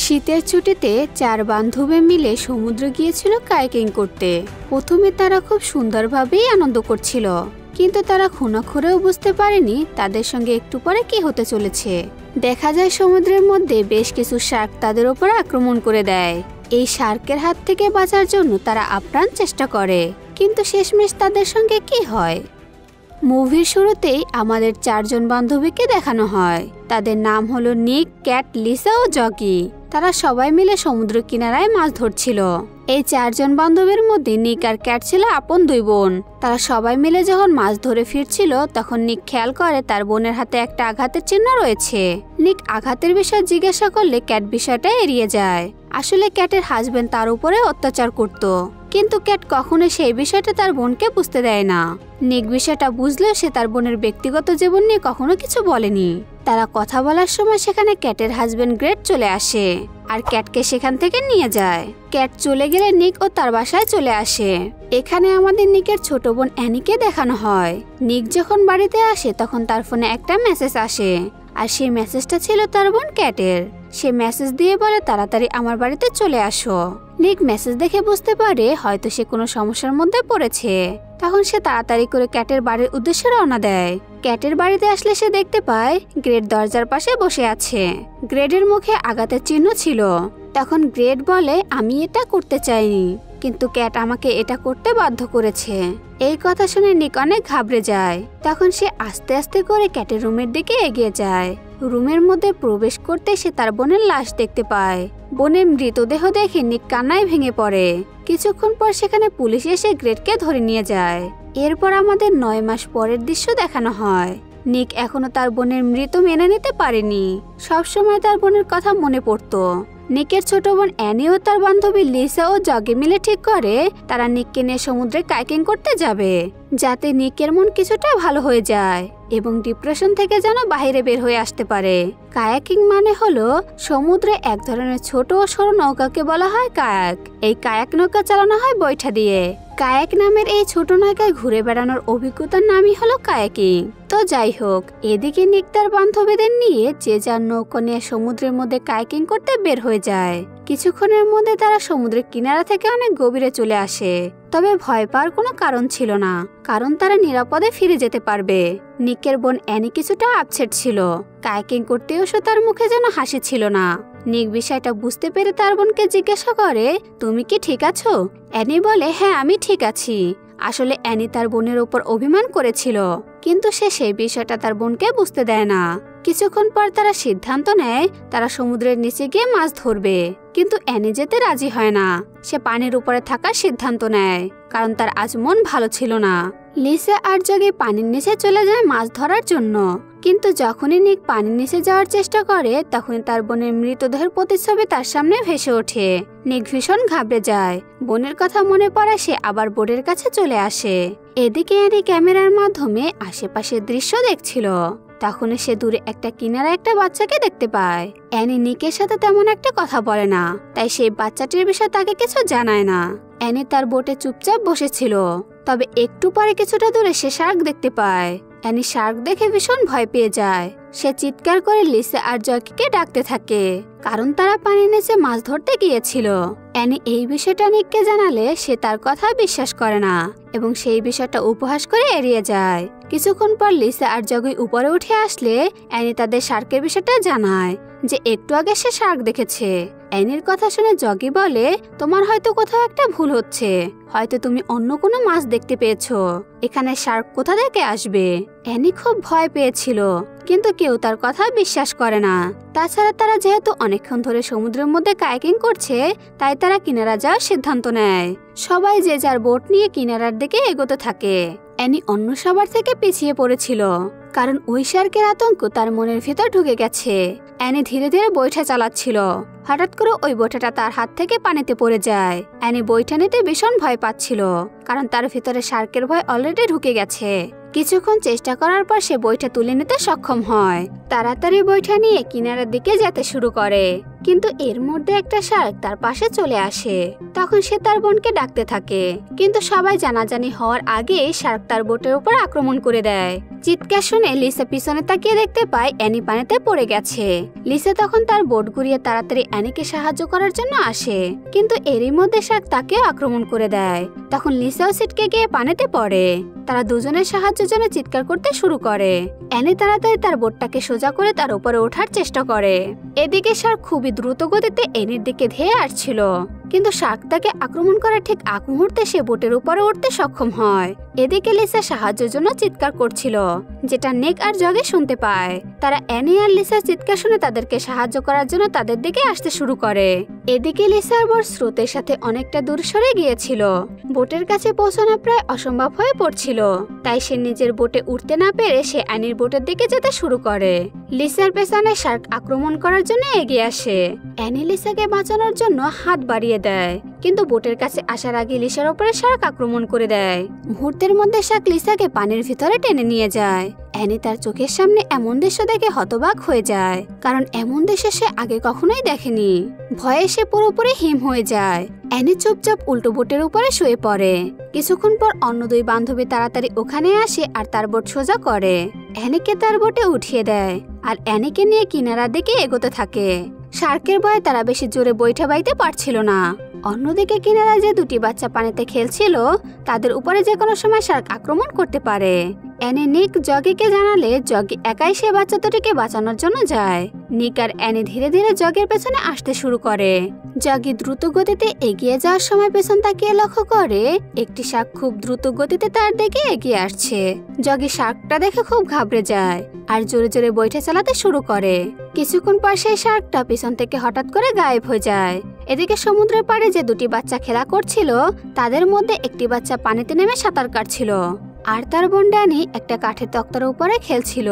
শীতের ছুটিতে চার বান্ধবী মিলে সমুদ্রে গিয়েছিল কায়াকিং করতে। প্রথমে তারা খুব সুন্দরভাবেই আনন্দ করছিল, কিন্তু তারা খুনাখুরেও বুঝতে পারেনি তাদের সঙ্গে একটু পরে কি হতে চলেছে। দেখা যায় সমুদ্রের মধ্যে বেশ কিছু শার্ক তাদের উপর আক্রমণ করে দেয়। এই শার্কের হাত থেকে বাঁচার জন্য তারা আপ্রাণ চেষ্টা করে, কিন্তু শেষমেশ তাদের সঙ্গে কি হয়। মুভির শুরুতেই আমাদের চারজন বান্ধবীকে দেখানো হয়। তাদের নাম হলো নিক, ক্যাট, লিসা ও জগি। তারা সবাই মিলে সমুদ্র কিনারায় মাছ ধরছিল। এই চারজন বান্ধবীর মধ্যে নিক আর ক্যাট ছিল আপন দুই বোন। তারা সবাই মিলে যখন মাছ ধরে ফিরছিল, তখন নিক খেয়াল করে তার বোনের হাতে একটা আঘাতের চিহ্ন রয়েছে। নিক আঘাতের বিষয়ে জিজ্ঞাসা করলে ক্যাট বিষয়টা এড়িয়ে যায়। আসলে ক্যাটের হাজবেন্ড তার উপরে অত্যাচার করত, কিন্তু ক্যাট কখনো সেই বিষয়টা তার বোনকে বুঝতে দেয় না। নিক বিষয়টা বুঝলেও সে তার বোনের ব্যক্তিগত জীবন নিয়ে কখনো কিছু বলেনি। তারা কথা বলার সময় সেখানে ক্যাটের হাজবেন্ড গ্রেট চলে আসে আর ক্যাটকে সেখান থেকে নিয়ে যায়। ক্যাট চলে গেলে নিক ও তার বাসায় চলে আসে। এখানে আমাদের নিকের ছোট বোন অ্যানিকে দেখানো হয়। নিক যখন বাড়িতে আসে তখন তার ফোনে একটা মেসেজ আসে, আর সেই মেসেজটা ছিল তার বোন ক্যাটের। সে মেসেজ দিয়ে বলে তাড়াতাড়ি আমার বাড়িতে চলে আসো। নিক মেসেজ দেখে বুঝতে পারে হয়তো সে কোনো সমস্যার মধ্যে পড়েছে। তখন সে তাড়াতাড়ি করে ক্যাটের বাড়ির উদ্দেশ্যে রওনা দেয়। ক্যাটের বাড়িতে আসলে সে দেখতে পায় গ্রেট দরজার পাশে বসে আছে। গ্রেটের মুখে আঘাতের চিহ্ন ছিল। তখন গ্রেট বলে, আমি এটা করতে চাইনি, কিন্তু ক্যাট আমাকে এটা করতে বাধ্য করেছে। এই কথা শুনে নিক অনেক ঘাবড়ে যায়। তখন সে আস্তে আস্তে করে ক্যাটের রুমের দিকে এগিয়ে যায়। রুমের মধ্যে প্রবেশ করতে সে তার বোনের লাশ দেখতে পায়। বোনের মৃতদেহ দেখে নিক কান্নায় ভেঙে পড়ে। কিছুক্ষণ পর সেখানে পুলিশ এসে গ্রেটকে ধরে নিয়ে যায়। এরপর আমাদের 9 মাস পরের দৃশ্য দেখানো হয়। নিক এখনো তার বোনের মৃত্যু মেনে নিতে পারেনি। সবসময় তার বোনের কথা মনে পড়তো। নিকের ছোট বোন অ্যানি ও তার বান্ধবী লিসা ও জগে মিলে ঠিক করে তারা নিককে নিয়ে সমুদ্রে কায়াকিং করতে যাবে, যাতে নিকের মন কিছুটা ভালো হয়ে যায় এবং ডিপ্রেশন থেকে যেন বাইরে বের হয়ে আসতে পারে। কায়াকিং মানে হলো সমুদ্রে এক ধরনের ছোট ও সরু নৌকাকে বলা হয় কায়াক। এই কায়াক নৌকা চালানো হয় বৈঠা দিয়ে। কায়াক নামের এই ছোট নৌকায় ঘুরে বেড়ানোর অভিজ্ঞতার নামই হলো কায়াকিং। তো যাই হোক, এদিকে নিক তার বান্ধবীদের নিয়ে যে যার নৌকা নিয়ে সমুদ্রের মধ্যে কায়াকিং করতে বের হয়ে যায়। কিছুক্ষণের মধ্যে তারা সমুদ্রের কিনারা থেকে অনেক গভীরে চলে আসে। তবে ভয় পাওয়ার কোনো কারণ ছিল না, কারণ তারা নিরাপদে ফিরে যেতে পারবে। নিকের বোন অ্যানি কিছুটা আপসেট ছিল। কায়াকিং করতেও সে তার মুখে যেন হাসি ছিল না। নিক বিষয়টা বুঝতে পেরে তার বোনকে জিজ্ঞাসা করে, তুমি কি ঠিক আছো? অ্যানি বলে, হ্যাঁ আমি ঠিক আছি। আসলে অ্যানি তার বোনের উপর অভিমান করেছিল, কিন্তু সে সেই বিষয়টা তার বোনকে বুঝতে দেয় না। কিছুক্ষণ পর তারা সিদ্ধান্ত নেয় তারা সমুদ্রের নিচে গিয়ে মাছ ধরবে, কিন্তু অ্যানি যেতে রাজি হয় না। সে পানির উপরে থাকার সিদ্ধান্ত নেয়, কারণ তার আজ মন ভালো ছিল না। লিসা আর জগে পানির নিচে চলে যায় মাছ ধরার জন্য, কিন্তু যখনই নিক পানির নিচে যাওয়ার চেষ্টা করে তখনই তার বোনের মৃতদেহের প্রতিচ্ছবি তার সামনে ভেসে ওঠে। নিক ভীষণ ঘাবড়ে যায়। বোনের কথা মনে পড়ে সে আবার বোর্ডের কাছে চলে আসে। এদিকে অ্যানি ক্যামেরার মাধ্যমে আশেপাশের দৃশ্য দেখছিল। তখন সে দূরে একটা কিনারা একটা বাচ্চাকে দেখতে পায়। অ্যানি নিকের সাথে তেমন একটা কথা বলে না, তাই সেই বাচ্চাটির বিষয়ে তাকে কিছু জানায় না। অ্যানি তার বোটে চুপচাপ বসেছিল। তবে একটু পরে কিছুটা দূরে সে শার্ক দেখতে পায়। অ্যানি শার্ক দেখে ভীষণ ভয় পেয়ে যায়। সে চিৎকার করে লিসা আর জকিকে ডাকতে থাকে, কারণ তারা পানির নিচে মাছ ধরতে গিয়েছিল। অ্যানি এই বিষয়টা নিককে জানালে সে তার কথা বিশ্বাস করে না এবং সেই বিষয়টা উপহাস করে এড়িয়ে যায়। কিছুক্ষণ পর লিসা আর জগি উপরে উঠে আসলে অ্যানি তাদের শার্কের বিষয়টা জানায় যে একটু আগে সে শার্ক দেখেছে। অ্যানির কথা শুনে জগি বলে, তোমার হয়তো কোথাও একটা ভুল হচ্ছে, হয়তো তুমি অন্য কোনো মাছ দেখতে পেয়েছো। এখানে শার্ক কোথা থেকে আসবে? অ্যানি খুব ভয় পেয়েছিল, কিন্তু কেউ তার কথা বিশ্বাস করে না। তাছাড়া তারা যেহেতু অনেকক্ষণ ধরে সমুদ্রের মধ্যে কায়াকিং করছে, তাই তারা কিনারা যাওয়ার সিদ্ধান্ত নেয়। সবাই যে যার বোট নিয়ে কিনারার দিকে এগোতে থাকে। অ্যানি অন্য সবার থেকে পিছিয়ে পড়েছিল, কারণ ওই শার্কের আতঙ্ক তার মনের ভেতর ঢুকে গেছে। অ্যানি ধীরে ধীরে বৈঠা চালাচ্ছিল। হঠাৎ করে ওই বৈঠাটা তার হাত থেকে পানিতে পড়ে যায়। অ্যানি বৈঠা নিতে ভীষণ ভয় পাচ্ছিল, কারণ তার ভিতরে শার্কের ভয় অলরেডি ঢুকে গেছে। কিছুক্ষণ চেষ্টা করার পর সে বৈঠা তুলে নিতে সক্ষম হয়। তাড়াতাড়ি বৈঠা নিয়ে কিনারার দিকে যেতে শুরু করে। কিন্তু এর মধ্যে একটা শার্ক তার পাশে চলে আসে। তখন সে তার বোনকে ডাকতে থাকে, কিন্তু সবাই জানাজানি হওয়ার আগে শার্ক তার বোটের উপর আক্রমণ করে দেয়। চিৎকার শুনে লিসা পিছনে তাকিয়ে দেখতে পায় অ্যানি পানিতে পড়ে গেছে। লিসা তখন তার বোট ঘুরিয়ে তাড়াতাড়ি অ্যানিকে সাহায্য করার জন্য আসে, কিন্তু এরই মধ্যে শার্ক তাকেও আক্রমণ করে দেয়। তখন লিসাও ছিটকে গিয়ে পানিতে পড়ে। তারা দুজনের সাহায্যের জন্য চিৎকার করতে শুরু করে। অ্যানি তাড়াতাড়ি তার বোটটাকে সোজা করে তার উপরে ওঠার চেষ্টা করে। এদিকে শার্ক খুবই দ্রুত গতিতে অ্যানির দিকে ধেয়ে আসছিল, কিন্তু শার্ক তাকে আক্রমণ করার ঠিক আগ মুহূর্তে সে বোটের উপরে উঠতে সক্ষম হয়। এদিকে লিসা সাহায্যের জন্য চিৎকার করছিল, যেটা নিক আর জগে শুনতে পায়। তারা অ্যানি আর লিসার চিৎকার শুনে তাদেরকে সাহায্য করার জন্য তাদের দিকে আসতে শুরু করে। এদিকে লিসার বোট স্রোতের সাথে অনেকটা দূর সরে গিয়েছিল। বোটের কাছে পৌঁছানো প্রায় অসম্ভব হয়ে পড়ছিল, তাই সে নিজের বোটে উঠতে না পেরে সে অ্যানির বোটের দিকে যেতে শুরু করে। লিসার পেছনে শার্ক আক্রমণ করার জন্য এগিয়ে আসে। অ্যানি লিসাকে বাঁচানোর জন্য হাত বাড়িয়ে দেয়, কিন্তু বোটের কাছে আসার আগে লিসার উপরে শার্ক আক্রমণ করে দেয়। মুহূর্তের মধ্যে শার্ক লিসাকে পানির ভিতরে টেনে নিয়ে যায়। অ্যানি তার চোখের সামনে এমন দৃশ্য দেখে হতবাক হয়ে যায়, কারণ এমন দৃশ্য সে আগে কখনোই দেখেনি। ভয়ে সে পুরোপুরি হিম হয়ে যায়। অ্যানি চুপচাপ উল্টো বোটের উপরে শুয়ে পড়ে। কিছুক্ষণ পর অন্য দুই বান্ধবী তাড়াতাড়ি ওখানে আসে আর তার বোট সোজা করে। অ্যানিকে তার বোটে উঠিয়ে দেয় আর অ্যানিকে নিয়ে কিনারার দিকে এগোতে থাকে। শার্কের ভয়ে তারা বেশি জোরে বৈঠা বাইতে পারছিল না। অন্যদিকে কিনারায় যে দুটি বাচ্চা পানিতে খেলছিল, তাদের উপরে যে কোনো সময় শার্ক আক্রমণ করতে পারে। অ্যানি নিক জগিকে জানালে জগি একাই সে বাচ্চা দুটিকে বাঁচানোর জন্য যায়। নিক আর অ্যানি ধীরে ধীরে জগের পেছনে আসতে শুরু করে। জগি দ্রুত গতিতে এগিয়ে যাওয়ার সময় পেছন তাকিয়ে লক্ষ্য করে একটি শার্ক খুব দ্রুত গতিতে তার দিকে এগিয়ে আসছে। জগি শার্কটা দেখে খুব ঘাবড়ে যায় আর জোরে জোরে বৈঠা চালাতে শুরু করে। কিছুক্ষণ পর সেই শার্কটা পিছন থেকে হঠাৎ করে গায়েব হয়ে যায়। এদিকে সমুদ্রের পাড়ে যে দুটি বাচ্চা খেলা করছিল, তাদের মধ্যে একটি বাচ্চা পানিতে নেমে সাঁতার কাটছিল, আর তার বোন ড্যানি একটা কাঠের তক্তার উপরে খেলছিল।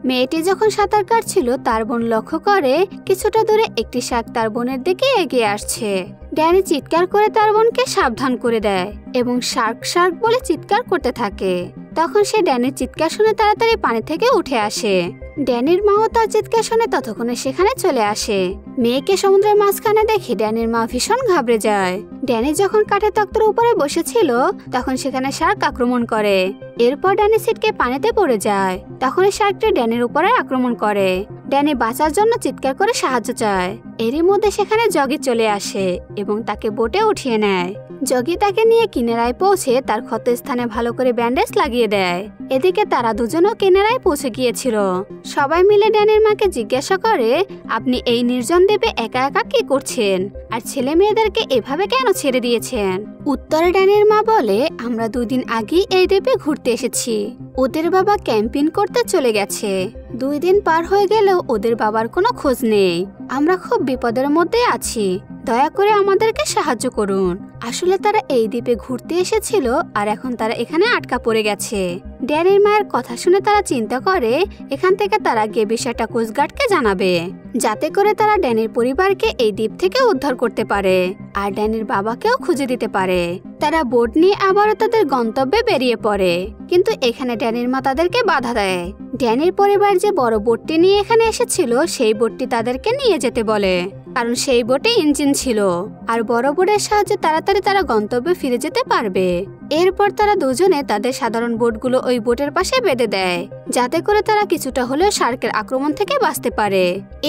মেয়েটি যখন সাঁতার কাটছিল, তার বোন লক্ষ্য করে কিছুটা দূরে একটি শার্ক তার বোনের দিকে এগিয়ে আসছে। ড্যানি চিৎকার করে তার বোনকে সাবধান করে দেয় এবং শার্ক শার্ক বলে চিৎকার করতে থাকে। তখন সে ড্যানির চিৎকার শুনে তাড়াতাড়ি পানি থেকে উঠে আসে। ড্যানির মাও তার চিৎকার শুনে ততক্ষণে সেখানে চলে আসে। মেয়েকে সমুদ্রের মাঝখানে দেখে ড্যানির মা ভীষণ ঘাবড়ে যায়। ড্যানি যখন কাঠের তক্তার উপরে বসেছিল, তখন সেখানে শার্ক আক্রমণ করে। এরপর ড্যানি ছিটকে পানিতে পড়ে যায়। তখন শার্কটি ড্যানির উপরে আক্রমণ করে। ড্যানি বাঁচার জন্য চিৎকার করে সাহায্য চায়। এরই মধ্যে সেখানে জগি চলে আসে এবং তাকে বোটে উঠিয়ে নেয়। জগি তাকে নিয়ে কিনারায় পৌঁছে তার ক্ষত স্থানে ভালো করে ব্যান্ডেজ লাগিয়ে দেয়। এদিকে তারা দুজনও কিনারায় পৌঁছে গিয়েছিল। সবাই মিলে ড্যানির মাকে জিজ্ঞাসা করে, আপনি এই নির্জন দ্বীপে একা একা কি করছেন, আর ছেলে মেয়েদেরকে এভাবে কেন ছেড়ে দিয়েছেন? উত্তরে ড্যানির মা বলে, আমরা 2 দিন আগেই এই দ্বীপে ঘুরতে এসেছি। ওদের বাবা ক্যাম্পিং করতে চলে গেছে। 2 দিন পার হয়ে গেলেও ওদের বাবার কোনো খোঁজ নেই। আমরা খুব বিপদের মধ্যে আছি, দয়া করে আমাদেরকে সাহায্য করুন। আসলে তারা এই দ্বীপে ঘুরতে এসেছিল আর এখন তারা এখানে আটকা পড়ে গেছে। ড্যানির মায়ের কথা শুনে তারা চিন্তা করে এখান থেকে তারা গিয়ে বিষয়টা কোস্টগার্ডকে জানাবে, যাতে করে তারা ড্যানির পরিবারকে এই দ্বীপ থেকে উদ্ধার করতে পারে আর ড্যানির বাবাকেও খুঁজে দিতে পারে। তারা বোট নিয়ে আবারও তাদের গন্তব্যে বেরিয়ে পড়ে, কিন্তু এখানে ড্যানির মা তাদেরকে বাধা দেয়। ড্যানির পরিবার যে বড় বোটটি নিয়ে এখানে এসেছিল, সেই বোটটি তাদেরকে নিয়ে যেতে বলে, কারণ সেই বোটে ইঞ্জিন ছিল আর বড় বোটের সাহায্যে তাড়াতাড়ি তারা গন্তব্যে ফিরে যেতে পারবে। এরপর তারা দুজনে তাদের সাধারণ বোটগুলো ওই বোটের পাশে বেঁধে দেয়, যাতে করে তারা কিছুটা হলেও শার্কের আক্রমণ থেকে বাঁচতে পারে।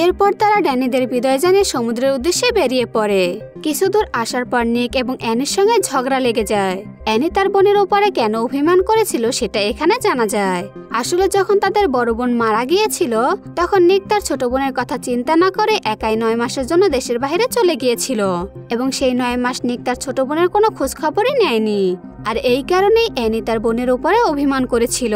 এরপর তারা ড্যানিদের বিদায় জানিয়ে সমুদ্রের উদ্দেশ্যে বেরিয়ে পড়ে। কিছু দূর আসার পর নিক এবং অ্যানির সঙ্গে ঝগড়া লেগে যায়। অ্যানি তার বোনের উপরে কেন অভিমান করেছিল সেটা এখানে জানা যায়। আসলে যখন তাদের বড় বোন মারা গিয়েছিল, তখন নিক তার ছোট বোনের কথা চিন্তা না করে একাই 9 মাসের জন্য দেশের বাইরে চলে গিয়েছিল এবং সেই 9 মাস নিক তার ছোট বোনের কোনো খোঁজ খবরই নেয়নি। আর এই কারণেই অ্যানি তার বোনের উপরে অভিমান করেছিল।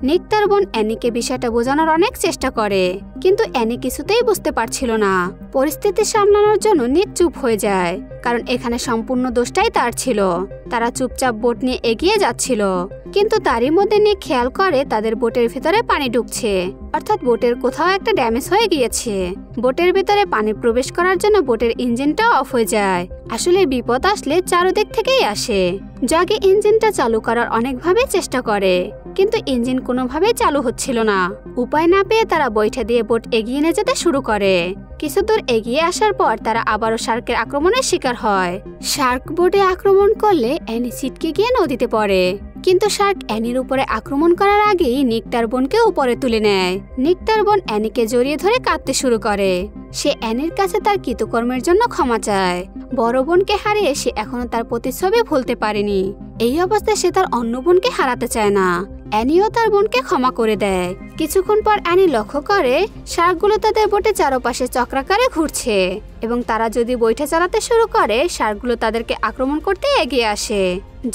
নিক তার বোন অ্যানিকে বিষয়টা বোঝানোর অনেক চেষ্টা করে, কিন্তু অ্যানি কিছুতেই বুঝতে পারছিল না। পরিস্থিতি সামলানোর জন্য নিক চুপ হয়ে যায়, কারণ এখানে সম্পূর্ণ দোষটাই তার ছিল। তারা চুপচাপ বোট নিয়ে এগিয়ে যাচ্ছিল, কিন্তু তারই মধ্যে নিক খেয়াল করে তাদের বোটের ভিতরে পানি ঢুকছে, অর্থাৎ বোটের কোথাও একটা ড্যামেজ হয়ে গিয়েছে। বোটের ভিতরে পানি প্রবেশ করার জন্য বোটের ইঞ্জিনটা অফ হয়ে যায়। আসলে বিপদ আসলে চারদিক থেকেই আসে। জগি ইঞ্জিনটা চালু করার অনেকভাবে চেষ্টা করে, কিন্তু ইঞ্জিন কোনোভাবেই চালু হচ্ছিল না। উপায় না পেয়ে তারা বৈঠা দিয়ে বোট এগিয়ে নিয়ে যেতে শুরু করে। কিছু দূর এগিয়ে আসার পর তারা আবারও শার্কের আক্রমণের শিকার হয়। শার্ক বোটে আক্রমণ করলে অ্যানি ছিটকে গিয়ে নদীতে পড়ে, কিন্তু শার্ক অ্যানির উপরে আক্রমণ করার আগেই নিক তার বোনকে উপরে তুলে নেয়। নিক তার বোন অ্যানিকে জড়িয়ে ধরে কাঁদতে শুরু করে। সে অ্যানির কাছে তার কৃতকর্মের জন্য ক্ষমা চায়। বড় বোনকে হারিয়ে সে এখনো তার প্রতিচ্ছবি ভুলতে পারেনি। এই অবস্থায় সে তার অন্য বোনকে হারাতে চায় না। অ্যানিও তার বোনকে ক্ষমা করে দেয়। কিছুক্ষণ পর অ্যানি লক্ষ্য করে শার্কগুলো তাদের বোটে চারপাশে চক্রাকারে ঘুরছে এবং তারা যদি বৈঠা চালাতে শুরু করে শার্কগুলো তাদেরকে আক্রমণ করতে এগিয়ে আসে।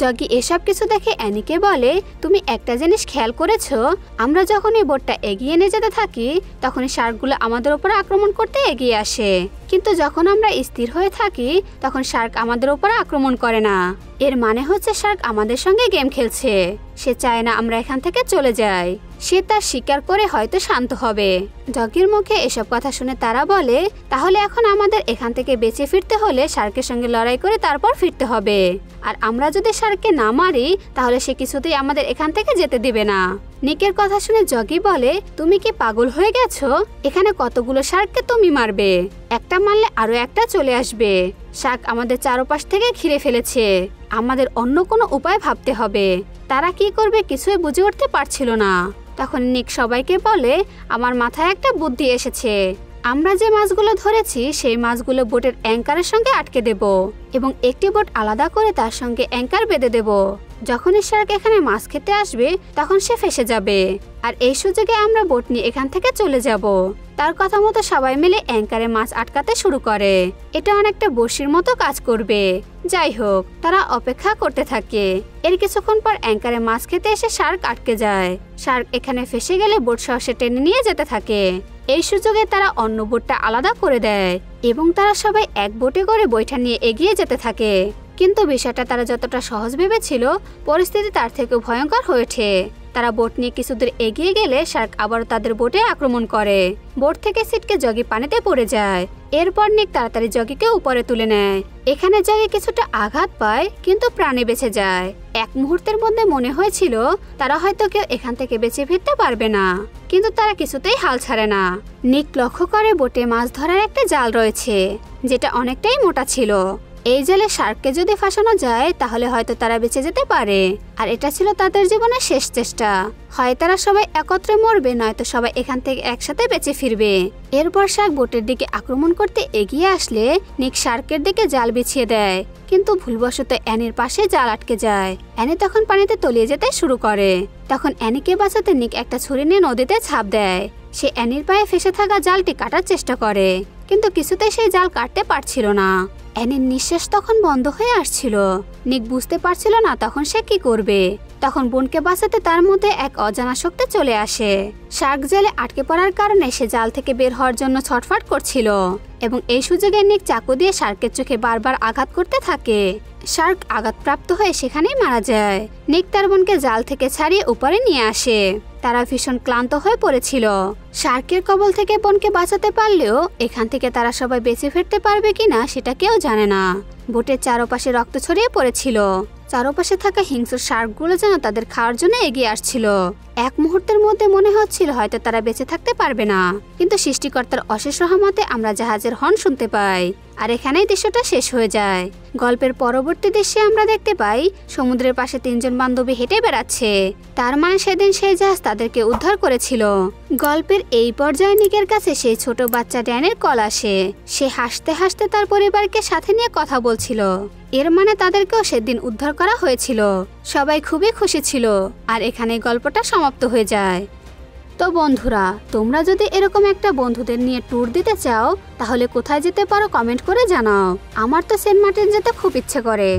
জগি এসব কিছু দেখে অ্যানিকে বলে, তুমি একটা জিনিস খেয়াল করেছো, আমরা যখন এই বোটটা এগিয়ে নিয়ে যেতে থাকি তখনই শার্কগুলো আমাদের উপর আক্রমণ করতে এগিয়ে আসে, কিন্তু যখন আমরা স্থির হয়ে থাকি তখন শার্ক আমাদের উপর আক্রমণ করে না। এর মানে হচ্ছে শার্ক আমাদের সঙ্গে গেম খেলছে। সে চায় না আমরা এখান থেকে চলে যাই। সে তার শিকার করে হয়তো শান্ত হবে। জগির মুখে এসব কথা শুনে তারা বলে, তাহলে এখন আমাদের এখান থেকে বেঁচে ফিরতে হলে শার্কের সঙ্গে লড়াই করে তারপর ফিরতে হবে। আর আমরা যদি শার্ককে না মারি তাহলে সে কিছুতেই আমাদের এখান থেকে যেতে দিবে না। নিকের কথা শুনে জগি বলে, তুমি কি পাগল হয়ে গেছো? এখানে কতগুলো শার্ককে তুমি মারবে? একটা মারলে আরো একটা চলে আসবে। শার্ক আমাদের চারপাশ থেকে ঘিরে ফেলেছে। আমাদের অন্য কোনো উপায় ভাবতে হবে। তারা কি করবে কিছুই বুঝে উঠতে পারছিল না। তখন নিক সবাইকে বলে, আমার মাথায় একটা বুদ্ধি এসেছে। আমরা যে মাছগুলো ধরেছি সেই মাছগুলো বোটের অ্যাঙ্কারের সঙ্গে আটকে দেব এবং একটি বোট আলাদা করে তার সঙ্গে অ্যাঙ্কার বেঁধে দেব। যখনই শার্ক এখানে মাছ খেতে আসবে তখন সে ফেসে যাবে, আর এই সুযোগে আমরা বোট নিয়ে এখান থেকে চলে যাব। তার কথা মতো সবাই মিলে অ্যাঙ্কারে মাছ আটকাতে শুরু করে। এটা অনেকটা বড়শির মতো কাজ করবে। যাই হোক, তারা অপেক্ষা করতে থাকে। এর কিছুক্ষণ পর অ্যাঙ্কারে মাছ খেতে এসে শার্ক আটকে যায়। শার্ক এখানে ফেসে গেলে বোট সহসে টেনে নিয়ে যেতে থাকে। এই সুযোগে তারা অন্য বোটটা আলাদা করে দেয় এবং তারা সবাই এক বোটে করে বৈঠা নিয়ে এগিয়ে যেতে থাকে। কিন্তু বিষয়টা তারা যতটা সহজ ভেবেছিল পরিস্থিতি তার থেকেও ভয়ঙ্কর হয়ে ওঠে। তারা বোট নিয়ে কিছুদূর এগিয়ে গেলে শার্ক আবারও তাদের বোটে আক্রমণ করে। বোট থেকে ছিটকে জগি পানিতে পড়ে যায়। এরপর নিক তাড়াতাড়ি জগিকে উপরে তুলে নেয়। এখানে জগি কিছুটা আঘাত পায় কিন্তু প্রাণে বেঁচে যায়। এক মুহূর্তের মধ্যে মনে হয়েছিল তারা হয়তো কেউ এখান থেকে বেঁচে ফিরতে পারবে না, কিন্তু তারা কিছুতেই হাল ছাড়ে না। নিক লক্ষ্য করে বোটে মাছ ধরার একটা জাল রয়েছে যেটা অনেকটাই মোটা ছিল। এই জালে শার্ককে যদি ফাঁসানো যায় তাহলে হয়তো তারা বেঁচে যেতে পারে, আর এটা ছিল তাদের জীবনের শেষ চেষ্টা। হয় তারা সবাই একত্রে মরবে, নয়তো সবাই এখান থেকে একসাথে বেঁচে ফিরবে। এরপর শার্ক বোটের দিকে আক্রমণ করতে এগিয়ে আসলে নিক শার্কের দিকে জাল বিছিয়ে দেয়, কিন্তু ভুলবশত অ্যানির পাশে জাল আটকে যায়। অ্যানি তখন পানিতে তলিয়ে যেতে শুরু করে। তখন অ্যানিকে বাঁচাতে নিক একটা ছুরি নিয়ে নদীতে ঝাঁপ দেয়। সে অ্যানির পায়ে ফেসে থাকা জালটি কাটার চেষ্টা করে, কিন্তু কিছুতেই সেই জাল কাটতে পারছিল না। অ্যানির নিঃশ্বাস তখন বন্ধ হয়ে আসছিল। নিক বুঝতে পারছিল না তখন সে কি করবে। তখন বোনকে বাঁচাতে তার মধ্যে এক অজানা শক্তি চলে আসে। শার্ক জালে আটকে পড়ার কারণে সে জাল থেকে বের হওয়ার জন্য ছটফট করছিল এবং এই সুযোগে নিক চাকু দিয়ে শার্কের চোখে বারবার আঘাত করতে থাকে। শার্ক আঘাতপ্রাপ্ত হয়ে সেখানেই মারা যায়। নিক তার বোনকে জাল থেকে ছাড়িয়ে উপরে নিয়ে আসে। তারা ভীষণ ক্লান্ত হয়ে পড়েছিল। শার্কের কবল থেকে বোনকে বাঁচাতে পারলেও এখান থেকে তারা সবাই বেঁচে ফিরতে পারবে কিনা সেটা কেউ জানে না। বোটের চারপাশে রক্ত ছড়িয়ে পড়েছিল। চারপাশে থাকা হিংস্র শার্কগুলো যেন তাদের খাওয়ার জন্য এগিয়ে আসছিল। এক মুহূর্তের মধ্যে মনে হচ্ছিল হয়তো তারা বেঁচে থাকতে পারবে না, কিন্তু সৃষ্টিকর্তার অশেষ রহমতে আমরা জাহাজের হর্ন শুনতে পাই, আর এখানেই দৃশ্যটা শেষ হয়ে যায়। গল্পের পরবর্তী দৃশ্যে আমরা দেখতে পাই সমুদ্রের পাশে তিনজন বান্ধবী হেঁটে বেড়াচ্ছে। তার মানে সেদিন সেই জাহাজ তাদেরকে উদ্ধার করেছিল। গল্পের এই পর্যায়ে নিকের কাছে সেই ছোট বাচ্চা ড্যানের কল আসে। সে হাসতে হাসতে তার পরিবারকে সাথে নিয়ে কথা বলছিল। এর মানে তাদেরকেও সেদিন উদ্ধার করা হয়েছিল। সবাই খুবই খুশি ছিল, আর এখানে গল্পটা সমাপ্ত হয়ে যায়। তো বন্ধুরা, তোমরা যদি এরকম একটা বন্ধুদের নিয়ে ট্যুর দিতে চাও তাহলে কোথায় যেতে পারো কমেন্ট করে জানাও। আমার তো সেন্ট মার্টিন যেতে খুব ইচ্ছে করে।